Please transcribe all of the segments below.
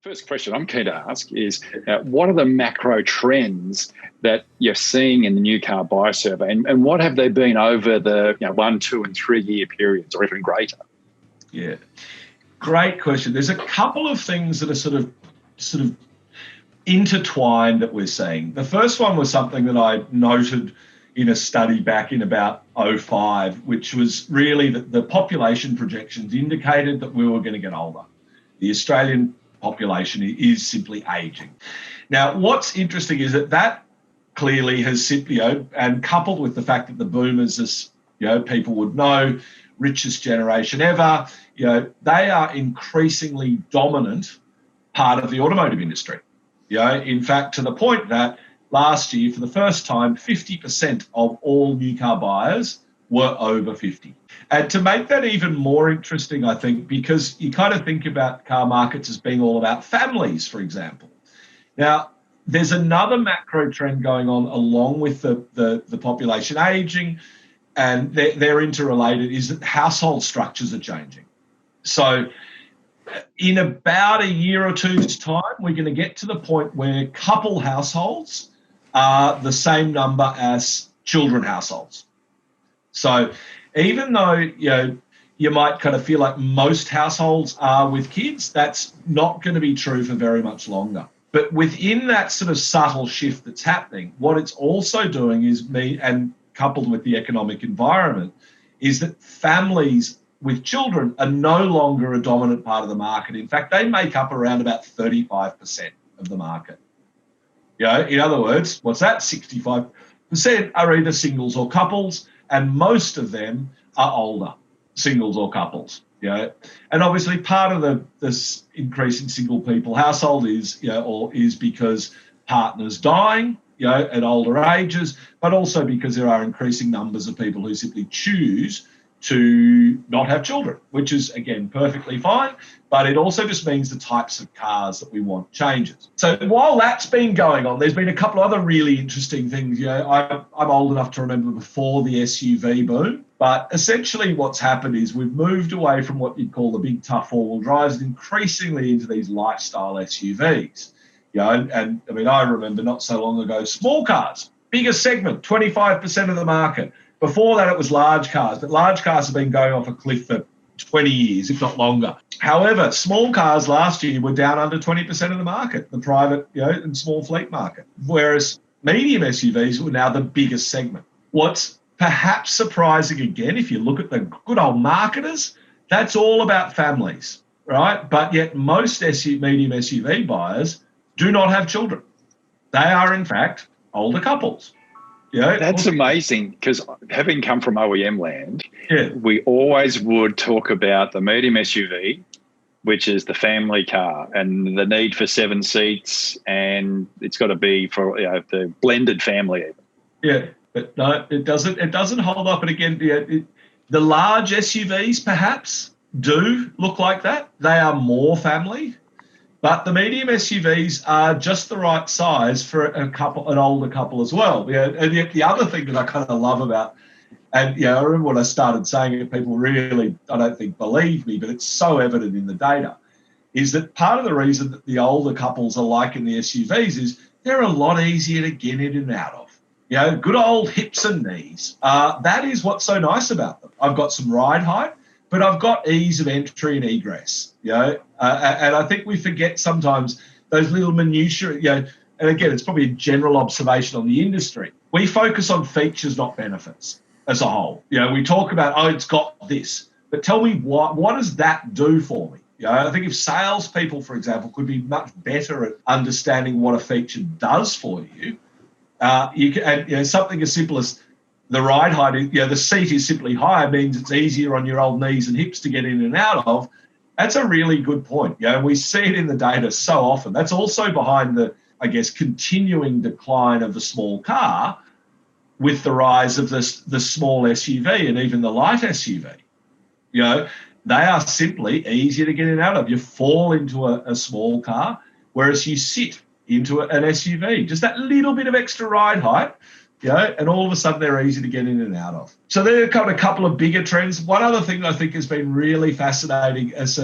First question I'm keen to ask is, what are the macro trends that you're seeing in the new car buyer survey, and what have they been over the 1, 2 and 3 year periods, or even greater? Yeah, great question. There's a couple of things that are sort of intertwined that we're seeing. The first one was something that I noted in a study back in about 2005, which was really that the population projections indicated that we were going to get older. The Australian population is simply aging. Now, what's interesting is that clearly has simply, and coupled with the fact that the boomers, as people would know, richest generation ever, they are increasingly dominant part of the automotive industry. In fact, to the point that last year, for the first time, 50% of all new car buyers were over 50. And to make that even more interesting, I think, because you kind of think about car markets as being all about families, for example. Now, there's another macro trend going on along with the population aging, and they're interrelated, is that household structures are changing. So in about a year or two's time, we're going to get to the point where couple households are the same number as children households. So even though you might kind of feel like most households are with kids, that's not going to be true for very much longer. But within that sort of subtle shift that's happening, what it's also doing is and coupled with the economic environment, is that families with children are no longer a dominant part of the market. In fact, they make up around about 35% of the market. In other words, what's that? 65% are either singles or couples, and most of them are older singles or couples. And obviously part of this increase in single people household is because partners dying, at older ages, but also because there are increasing numbers of people who simply choose to not have children, which is, again, perfectly fine, but it also just means the types of cars that we want changes. So while that's been going on, there's been a couple of other really interesting things. I'm old enough to remember before the SUV boom, but essentially what's happened is we've moved away from what you'd call the big, tough four-wheel drives and increasingly into these lifestyle SUVs. And I mean, I remember not so long ago, small cars, biggest segment, 25% of the market. Before that, it was large cars, but large cars have been going off a cliff for 20 years, if not longer. However, small cars last year were down under 20% of the market, the private and small fleet market, whereas medium SUVs were now the biggest segment. What's perhaps surprising, again, if you look at the good old marketers, that's all about families, right? But yet most medium SUV buyers do not have children. They are, in fact, older couples. That's amazing, because having come from OEM land, we always would talk about the medium SUV, which is the family car, and the need for 7 seats, and it's got to be for the blended family even. Yeah, but no, it doesn't hold up. And again, the large SUVs perhaps do look like that. They are more family. But the medium SUVs are just the right size for an older couple as well. And yet the other thing that I kind of love about, and I remember when I started saying it, people really, I don't think, believe me, but it's so evident in the data, is that part of the reason that the older couples are liking the SUVs is they're a lot easier to get in and out of. Good old hips and knees. That is what's so nice about them. I've got some ride height, but I've got ease of entry and egress, and I think we forget sometimes those little minutiae, and again, it's probably a general observation on the industry. We focus on features, not benefits as a whole. We talk about, it's got this, but tell me what does that do for me? I think if salespeople, for example, could be much better at understanding what a feature does for you, something as simple as the ride height, the seat is simply higher, means it's easier on your old knees and hips to get in and out of. That's a really good point. We see it in the data so often. That's also behind the, continuing decline of the small car with the rise of the small SUV and even the light SUV. They are simply easier to get in and out of. You fall into a small car, whereas you sit into an SUV. Just that little bit of extra ride height, and all of a sudden they're easy to get in and out of. So there are a couple of bigger trends. One other thing I think has been really fascinating as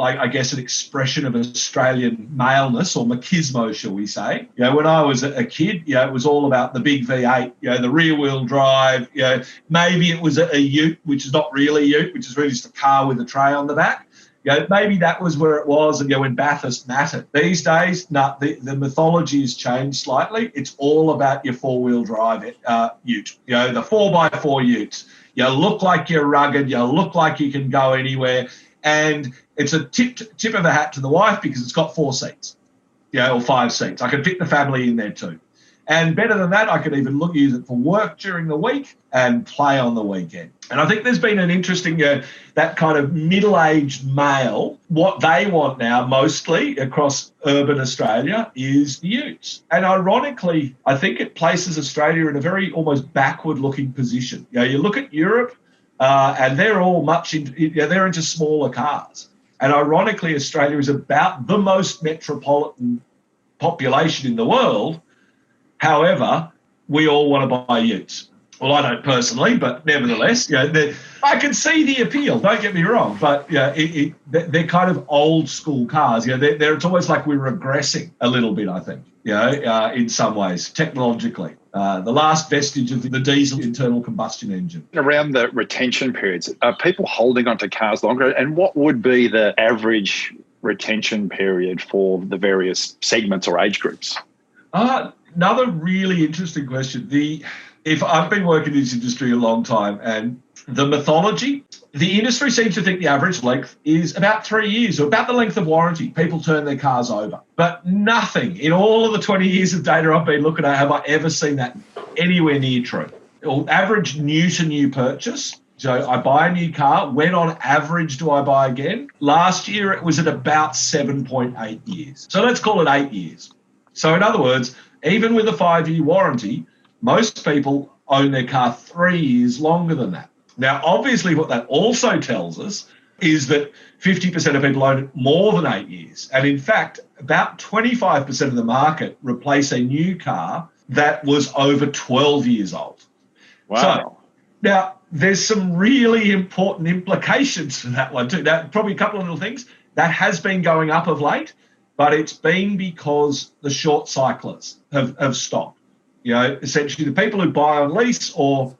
like, I guess, an expression of Australian maleness or machismo, shall we say. You know, when I was a kid, you know, it was all about the big V8, you know, the rear-wheel drive, you know, maybe it was a ute, which is not really a ute, which is really just a car with a tray on the back. You know, maybe that was where it was, and, you know, when Bathurst mattered. These days, no, the mythology has changed slightly. It's all about your four-wheel drive ute, you know, the 4x4 utes. You look like you're rugged, you look like you can go anywhere, and it's a tip of the hat to the wife because it's got 4 seats, you know, or 5 seats. I can fit the family in there too. And better than that, I could even use it for work during the week and play on the weekend. And I think there's been an interesting, that kind of middle-aged male, what they want now mostly across urban Australia is the utes. And ironically, I think it places Australia in a very almost backward-looking position. You know, you look at Europe and they're all they're into smaller cars. And ironically, Australia is about the most metropolitan population in the world. However, we all want to buy utes. Well, I don't personally, but nevertheless, you know, I can see the appeal. Don't get me wrong, but they're kind of old school cars. You know, it's almost like we're regressing a little bit, I think. You know, in some ways, technologically, the last vestige of the diesel internal combustion engine. Around the retention periods, are people holding onto cars longer? And what would be the average retention period for the various segments or age groups? Another really interesting question. If I've been working in this industry a long time, and the mythology, the industry seems to think the average length is about 3 years, or about the length of warranty. People turn their cars over. But nothing in all of the 20 years of data I've been looking at have I ever seen that anywhere near true. Or average new-to-new purchase. So I buy a new car. When on average do I buy again? Last year it was at about 7.8 years. So let's call it 8 years. So in other words, even with a 5-year warranty, most people own their car 3 years longer than that. Now, obviously, what that also tells us is that 50% of people own it more than 8 years. And in fact, about 25% of the market replace a new car that was over 12 years old. Wow. So, now, there's some really important implications for that one too. Now, probably a couple of little things. That has been going up of late, but it's been because the short cyclers have stopped. You know, essentially the people who buy on lease or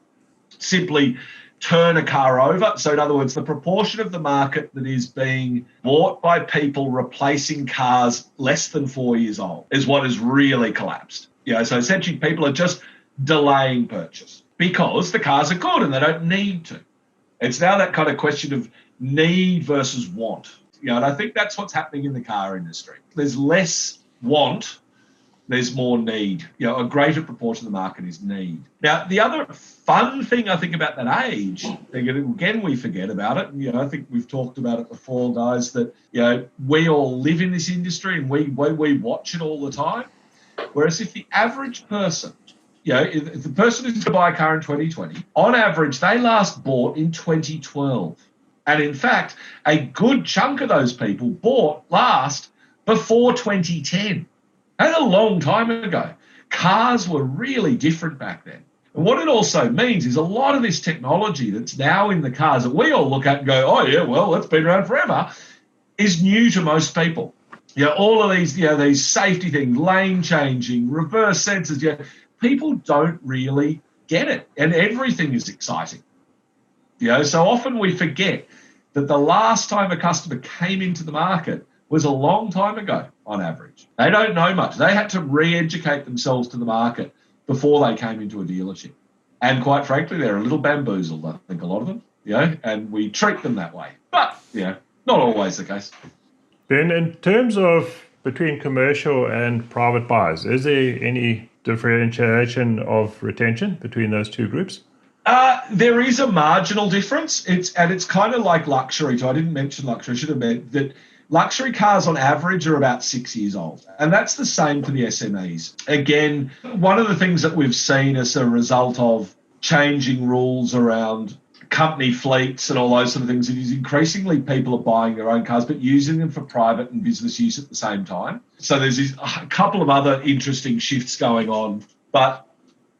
simply turn a car over. So in other words, the proportion of the market that is being bought by people replacing cars less than 4 years old is what has really collapsed. You know, so essentially people are just delaying purchase because the cars are good and they don't need to. It's now that kind of question of need versus want. You know, and I think that's what's happening in the car industry. There's less want, there's more need. You know, a greater proportion of the market is need. Now, the other fun thing I think about that age, again, we forget about it. You know, I think we've talked about it before, guys, that, you know, we all live in this industry and we watch it all the time. Whereas if the average person, you know, if the person who's going to buy a car in 2020, on average, they last bought in 2012. And in fact, a good chunk of those people bought last before 2010. That's a long time ago. Cars were really different back then. And what it also means is a lot of this technology that's now in the cars that we all look at and go, oh, yeah, well, that's been around forever, is new to most people. You know, all of these, you know, these safety things, lane changing, reverse sensors, you know, people don't really get it. And everything is exciting. You know, so often we forget that the last time a customer came into the market was a long time ago on average. They don't know much. They had to re-educate themselves to the market before they came into a dealership. And quite frankly, they're a little bamboozled, I think, a lot of them, you know, and we treat them that way. But, you know, not always the case. Then in terms of between commercial and private buyers, is there any differentiation of retention between those two groups? There is a marginal difference. It's kind of like luxury too. I didn't mention luxury. I should have meant that luxury cars on average are about 6 years old. And that's the same for the SMEs. Again, one of the things that we've seen as a result of changing rules around company fleets and all those sort of things is increasingly people are buying their own cars but using them for private and business use at the same time. So there's a couple of other interesting shifts going on. But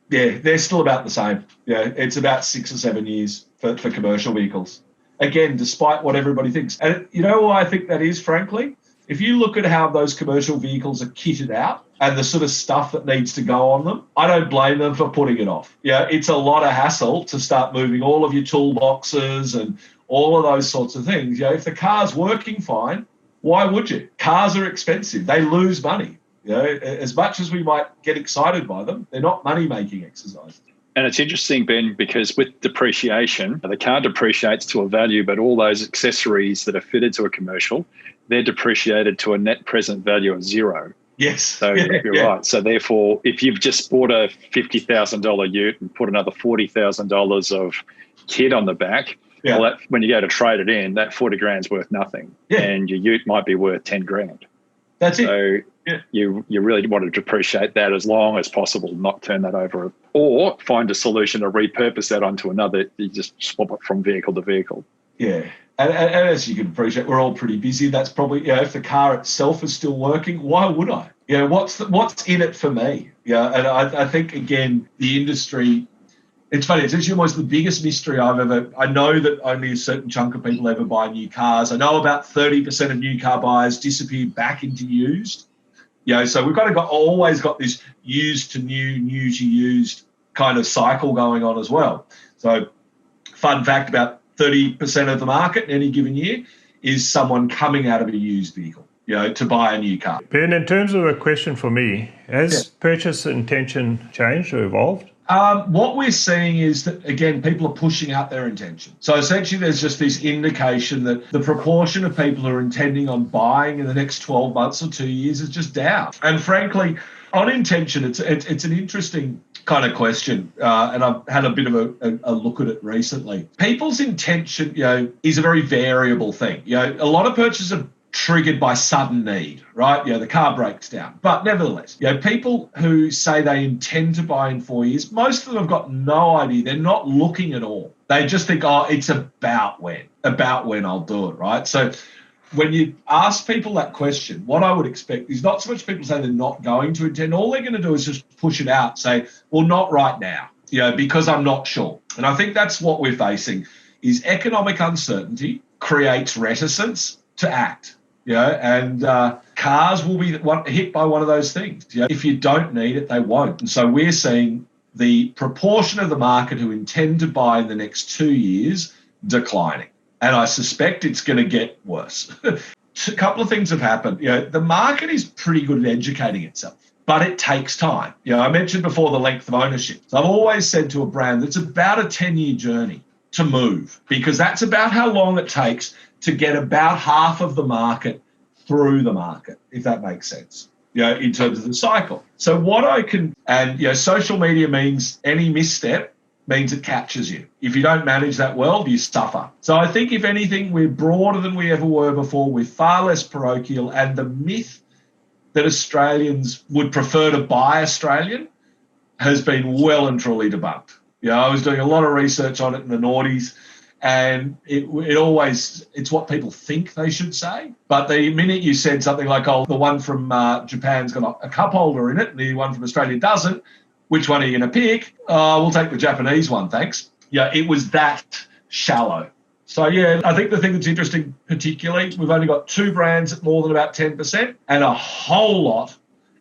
yeah, they're still about the same. Yeah, it's about 6 or 7 years for commercial vehicles. again, despite what everybody thinks. And you know why I think that is, frankly? If you look at how those commercial vehicles are kitted out and the sort of stuff that needs to go on them, I don't blame them for putting it off. Yeah, it's a lot of hassle to start moving all of your toolboxes and all of those sorts of things. You know, if the car's working fine, why would you? Cars are expensive. They lose money. You know, as much as we might get excited by them, they're not money-making exercises. And it's interesting, Ben, because with depreciation, the car depreciates to a value, but all those accessories that are fitted to a commercial, they're depreciated to a net present value of zero. Yes. So you're right. So therefore, if you've just bought a $50,000 ute and put another $40,000 of kit on the back, well, that, when you go to trade it in, that 40 grand's worth nothing. And your ute might be worth 10 grand. That's it. So you really want to depreciate that as long as possible, not turn that over, or find a solution to repurpose that onto another. You just swap it from vehicle to vehicle. Yeah. And as you can appreciate, we're all pretty busy. That's probably, you know, if the car itself is still working, why would I? You know, what's in it for me? Yeah, and I think, again, the industry, it's funny, it's actually almost the biggest mystery I know that only a certain chunk of people ever buy new cars. I know about 30% of new car buyers disappear back into used. You know, so we've always got this used to new, new to used kind of cycle going on as well. So fun fact, about 30% of the market in any given year is someone coming out of a used vehicle, you know, to buy a new car. Ben, in terms of a question for me, has purchase intention changed or evolved? What we're seeing is that, again, people are pushing out their intention. So essentially there's just this indication that the proportion of people who are intending on buying in the next 12 months or 2 years is just down. And frankly, on intention, it's an interesting kind of question, and I've had a bit of a look at it recently. People's intention, you know, is a very variable thing. You know, a lot of purchases are triggered by sudden need, right? You know, the car breaks down. But nevertheless, you know, people who say they intend to buy in 4 years, most of them have got no idea. They're not looking at all. They just think, oh, it's about when I'll do it, right? So when you ask people that question, what I would expect is not so much people say they're not going to intend. All they're going to do is just push it out, say, well, not right now, you know, because I'm not sure. And I think that's what we're facing is economic uncertainty creates reticence to act. You know, and cars will be hit by one of those things. You know, if you don't need it, they won't. And so we're seeing the proportion of the market who intend to buy in the next 2 years declining. And I suspect it's going to get worse. A couple of things have happened. You know, the market is pretty good at educating itself, but it takes time. You know, I mentioned before the length of ownership. So I've always said to a brand that it's about a 10-year journey to move, because that's about how long it takes to get about half of the market through the market, if that makes sense, you know, in terms of the cycle. So social media means any misstep means it captures you. If you don't manage that well, you suffer. So I think, if anything, we're broader than we ever were before. We're far less parochial, and the myth that Australians would prefer to buy Australian has been well and truly debunked. You know, I was doing a lot of research on it in the noughties, and it's what people think they should say. But the minute you said something like, oh, the one from Japan's got a cup holder in it and the one from Australia doesn't, which one are you going to pick? We'll take the Japanese one, thanks. Yeah, it was that shallow. So, yeah, I think the thing that's interesting particularly, we've only got 2 brands at more than about 10% and a whole lot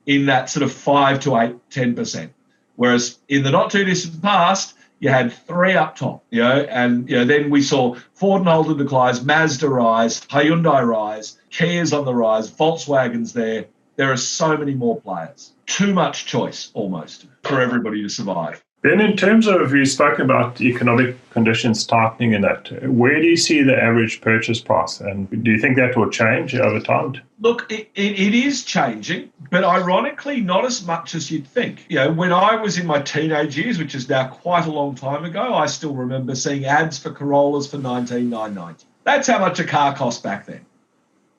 in that sort of 5 to 8, 10%. Whereas in the not too distant past, you had 3 up top, you know, and then we saw Ford and Holden declines, Mazda rise, Hyundai rise, Kia's on the rise, Volkswagen's there. There are so many more players. Too much choice almost for everybody to survive. Then in terms of, you've spoken about economic conditions tightening in that, where do you see the average purchase price? And do you think that will change over time? Look, it is changing, but ironically not as much as you'd think. You know, when I was in my teenage years, which is now quite a long time ago, I still remember seeing ads for Corollas for $19,990. That's how much a car cost back then.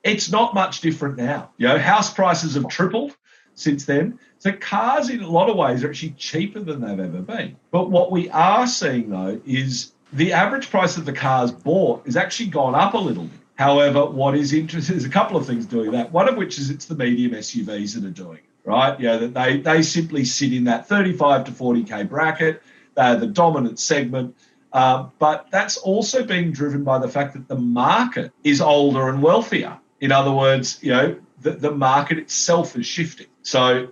It's not much different now. You know, house prices have tripled since then. So cars in a lot of ways are actually cheaper than they've ever been. But what we are seeing, though, is the average price of the cars bought has actually gone up a little bit. However, what is interesting, there's a couple of things doing that. One of which is it's the medium SUVs that are doing it, right? You know, that they simply sit in that 35 to 40K bracket. They're the dominant segment. But that's also being driven by the fact that the market is older and wealthier. In other words, the market itself is shifting. So,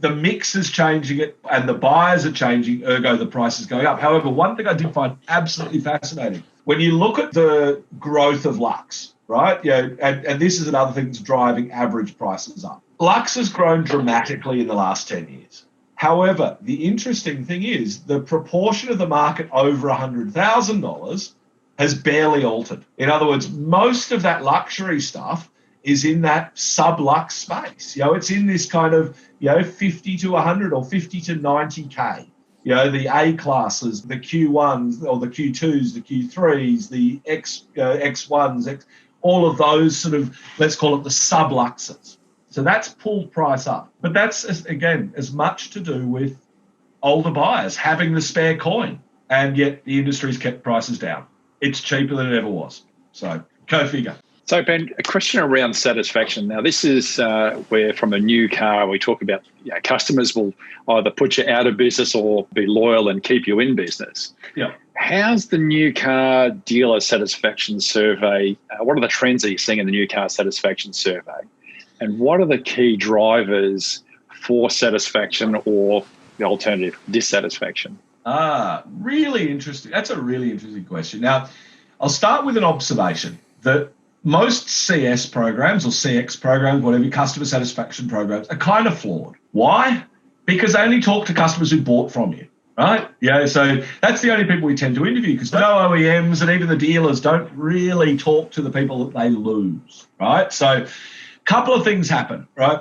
the mix is changing it and the buyers are changing, ergo the price is going up. However, one thing I did find absolutely fascinating, when you look at the growth of Lux, right? And this is another thing that's driving average prices up. Lux has grown dramatically in the last 10 years. However, the interesting thing is the proportion of the market over $100,000 has barely altered. In other words, most of that luxury stuff is in that sub-lux space. It's in this kind of, 50 to 100 or 50 to 90K. The A classes, the Q1s or the Q2s, the Q3s, the X1s, all of those sort of, let's call it the sub-luxes. So that's pulled price up. But that's, again, as much to do with older buyers having the spare coin, and yet the industry's kept prices down. It's cheaper than it ever was. So go figure. So, Ben, a question around satisfaction. Now, this is where from a new car, we talk about customers will either put you out of business or be loyal and keep you in business. Yeah. How's the new car dealer satisfaction survey? What are the trends that you're seeing in the new car satisfaction survey? And what are the key drivers for satisfaction or the alternative, dissatisfaction? Really interesting. That's a really interesting question. Now, I'll start with an observation that most CS programs or CX programs, whatever, customer satisfaction programs, are kind of flawed. Why? Because they only talk to customers who bought from you, right? So that's the only people we tend to interview, because no OEMs and even the dealers don't really talk to the people that they lose, right? So a couple of things happen, right?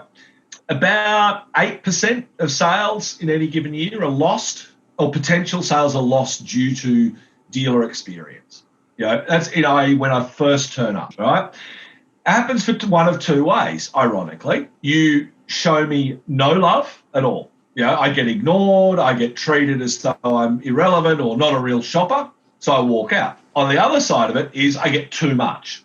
About 8% of sales in any given year are lost, or potential sales are lost due to dealer experience. That's i.e. when I first turn up, right? It happens for one of two ways, ironically. You show me no love at all. I get ignored, I get treated as though I'm irrelevant or not a real shopper, so I walk out. On the other side of it is I get too much.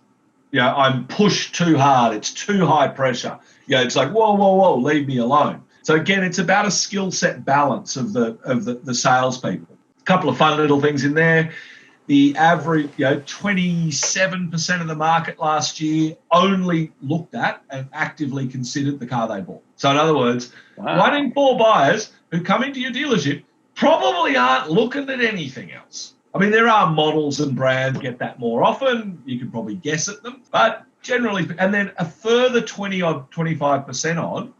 I'm pushed too hard, it's too high pressure. It's like, whoa, leave me alone. So again, it's about a skill set balance of the salespeople. A couple of fun little things in there. The average, 27% of the market last year only looked at and actively considered the car they bought. So in other words, wow. 1 in 4 buyers who come into your dealership probably aren't looking at anything else. I mean, there are models and brands get that more often. You can probably guess at them, but generally, and then a further 25% on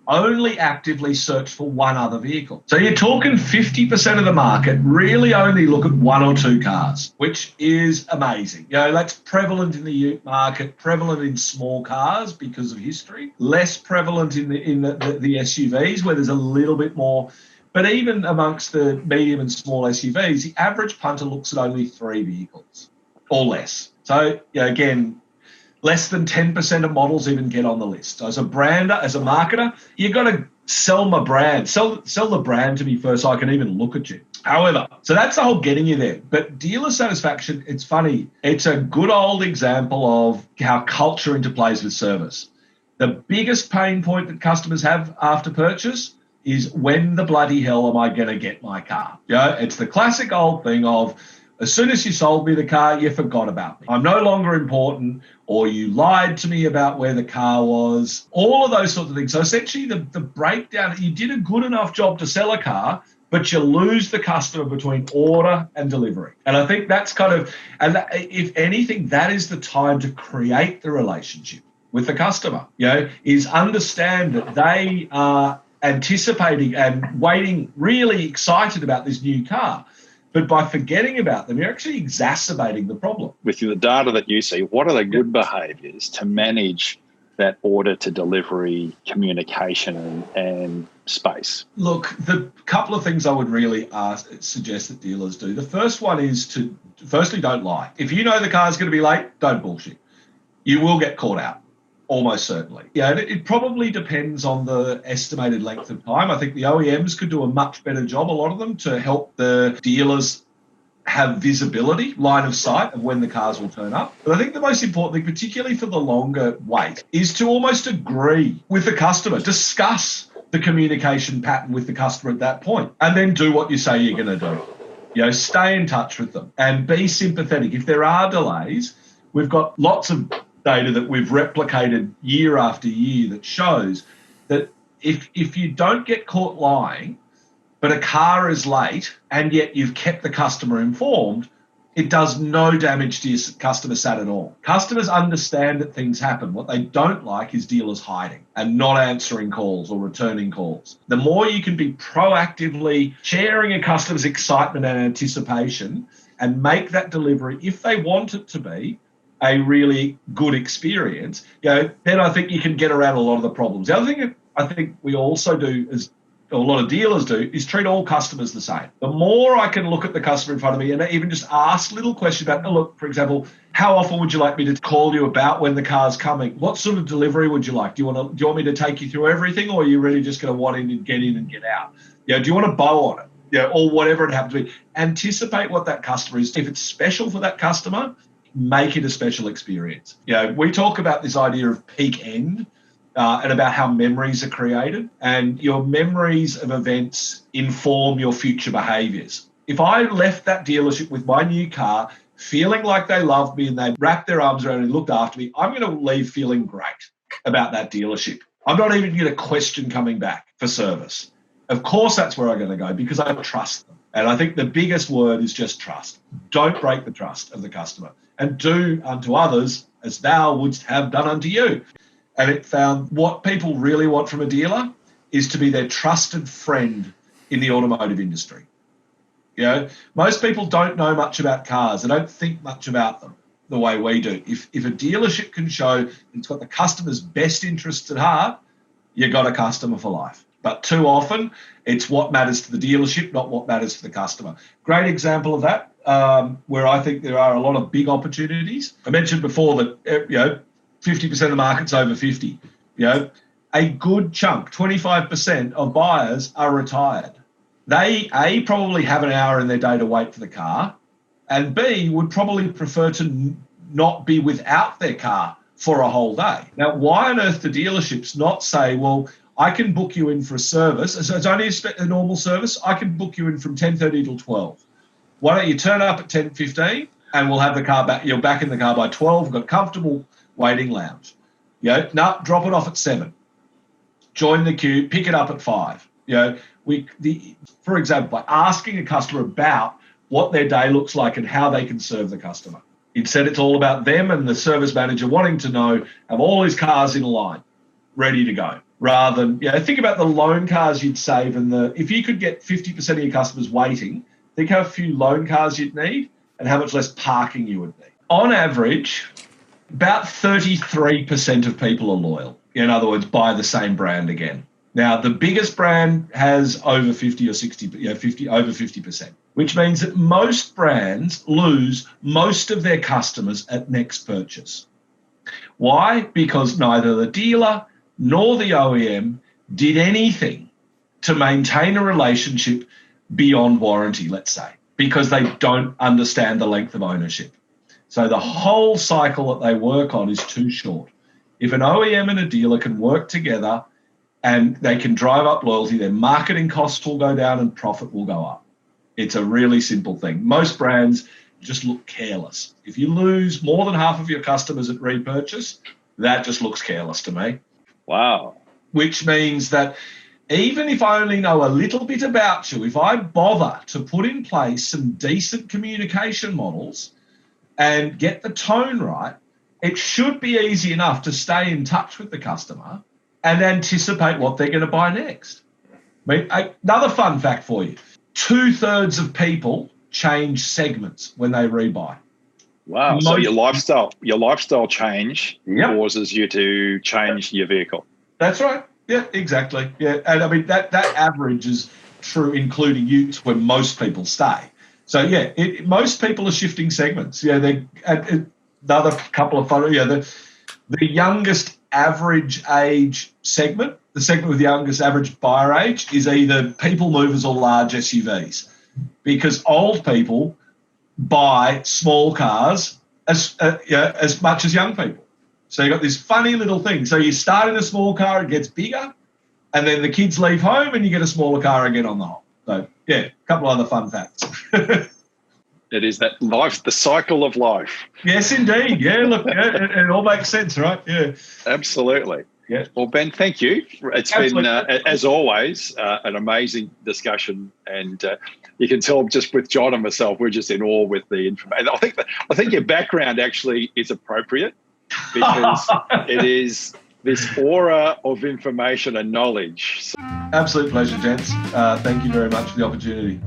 only actively search for one other vehicle. So you're talking 50% of the market really only look at 1 or 2 cars, which is amazing. That's prevalent in the ute market, prevalent in small cars because of history, less prevalent in the SUVs where there's a little bit more. But even amongst the medium and small SUVs, the average punter looks at only 3 vehicles or less. So, again, less than 10% of models even get on the list. So as a brander, as a marketer, you've got to sell my brand, sell the brand to me first so I can even look at you. However, so that's the whole getting you there. But dealer satisfaction, it's funny. It's a good old example of how culture interplays with service. The biggest pain point that customers have after purchase is when the bloody hell am I going to get my car? It's the classic old thing of, as soon as you sold me the car, you forgot about me. I'm no longer important, or you lied to me about where the car was, all of those sorts of things. So essentially the breakdown, you did a good enough job to sell a car, but you lose the customer between order and delivery. And I think that's kind of, and that, if anything, that is the time to create the relationship with the customer, is understand that they are anticipating and waiting, really excited about this new car. But by forgetting about them, you're actually exacerbating the problem. With the data that you see, what are the good behaviours to manage that order to delivery communication and space? Look, the couple of things I would really suggest that dealers do. The first one is to, firstly, don't lie. If you know the car's going to be late, don't bullshit. You will get caught out. Almost certainly. It probably depends on the estimated length of time. I think the OEMs could do a much better job, a lot of them, to help the dealers have visibility, line of sight of when the cars will turn up. But I think the most important thing, particularly for the longer wait, is to almost agree with the customer, discuss the communication pattern with the customer at that point, and then do what you say you're going to do. Stay in touch with them and be sympathetic. If there are delays, we've got lots of data that we've replicated year after year that shows that if you don't get caught lying, but a car is late and yet you've kept the customer informed, it does no damage to your customer sat at all. Customers understand that things happen. What they don't like is dealers hiding and not answering calls or returning calls. The more you can be proactively sharing a customer's excitement and anticipation and make that delivery, if they want it to be, a really good experience, then I think you can get around a lot of the problems. The other thing I think we also do is, a lot of dealers do, is treat all customers the same. The more I can look at the customer in front of me and even just ask little questions about, look, for example, how often would you like me to call you about when the car's coming? What sort of delivery would you like? Do you want me to take you through everything, or are you really just going to want in and get out? Do you want a bow on it? Or whatever it happens to be. Anticipate what that customer is. If it's special for that customer, make it a special experience. We talk about this idea of peak end. And about how memories are created, and your memories of events inform your future behaviours. If I left that dealership with my new car feeling like they loved me and they wrapped their arms around me and looked after me, I'm going to leave feeling great about that dealership. I'm not even going to question coming back for service. Of course, that's where I'm going to go because I trust them. And I think the biggest word is just trust. Don't break the trust of the customer, and do unto others as thou wouldst have done unto you. And it found what people really want from a dealer is to be their trusted friend in the automotive industry. Most people don't know much about cars. They don't think much about them the way we do. If a dealership can show it's got the customer's best interests at heart, you got a customer for life. But too often, it's what matters to the dealership, not what matters to the customer. Great example of that, where I think there are a lot of big opportunities. I mentioned before that, 50% of the market's over 50. A good chunk, 25% of buyers are retired. They, A, probably have an hour in their day to wait for the car, and B, would probably prefer to not be without their car for a whole day. Now, why on earth do dealerships not say, well, I can book you in for a service, so it's only a normal service, I can book you in from 10:30 till 12. Why don't you turn up at 10:15 and we'll have the car back, you're back in the car by 12, got comfortable waiting lounge. Drop it off at 7. Join the queue, pick it up at 5. For example, by asking a customer about what their day looks like and how they can serve the customer. Instead, it's all about them and the service manager wanting to know, have all his cars in a line, ready to go. Rather than, think about the loan cars you'd save, and if you could get 50% of your customers waiting, think how few loan cars you'd need and how much less parking you would need. On average, about 33% of people are loyal. In other words, buy the same brand again. Now, the biggest brand has over 50 or 60, over 50%, which means that most brands lose most of their customers at next purchase. Why? Because neither the dealer nor the OEM did anything to maintain a relationship beyond warranty, let's say, because they don't understand the length of ownership. So the whole cycle that they work on is too short. If an OEM and a dealer can work together and they can drive up loyalty, their marketing costs will go down and profit will go up. It's a really simple thing. Most brands just look careless. If you lose more than half of your customers at repurchase, that just looks careless to me. Wow. Which means that even if I only know a little bit about you, if I bother to put in place some decent communication models and get the tone right, it should be easy enough to stay in touch with the customer and anticipate what they're going to buy next. Another fun fact for you, 2/3 of people change segments when they rebuy. Wow. So your lifestyle change causes you to change your vehicle. That's right. Yeah, exactly. Yeah. And I mean, that average is true, including utes, where most people stay. So yeah, most people are shifting segments. Another couple of photos. The youngest average age segment, the segment with the youngest average buyer age, is either people movers or large SUVs, because old people buy small cars as much as young people. So you've got this funny little thing. So you start in a small car, it gets bigger, and then the kids leave home and you get a smaller car again on the hop. So, yeah, a couple of other fun facts. It is that life, the cycle of life. Yes, indeed. Yeah, look, it all makes sense, right? Yeah. Absolutely. Yeah. Well, Ben, thank you. It's Absolutely. been, as always, an amazing discussion, and you can tell just with John and myself, we're just in awe with the information. I think your background actually is appropriate because it is this aura of information and knowledge. Absolute pleasure, gents. Thank you very much for the opportunity.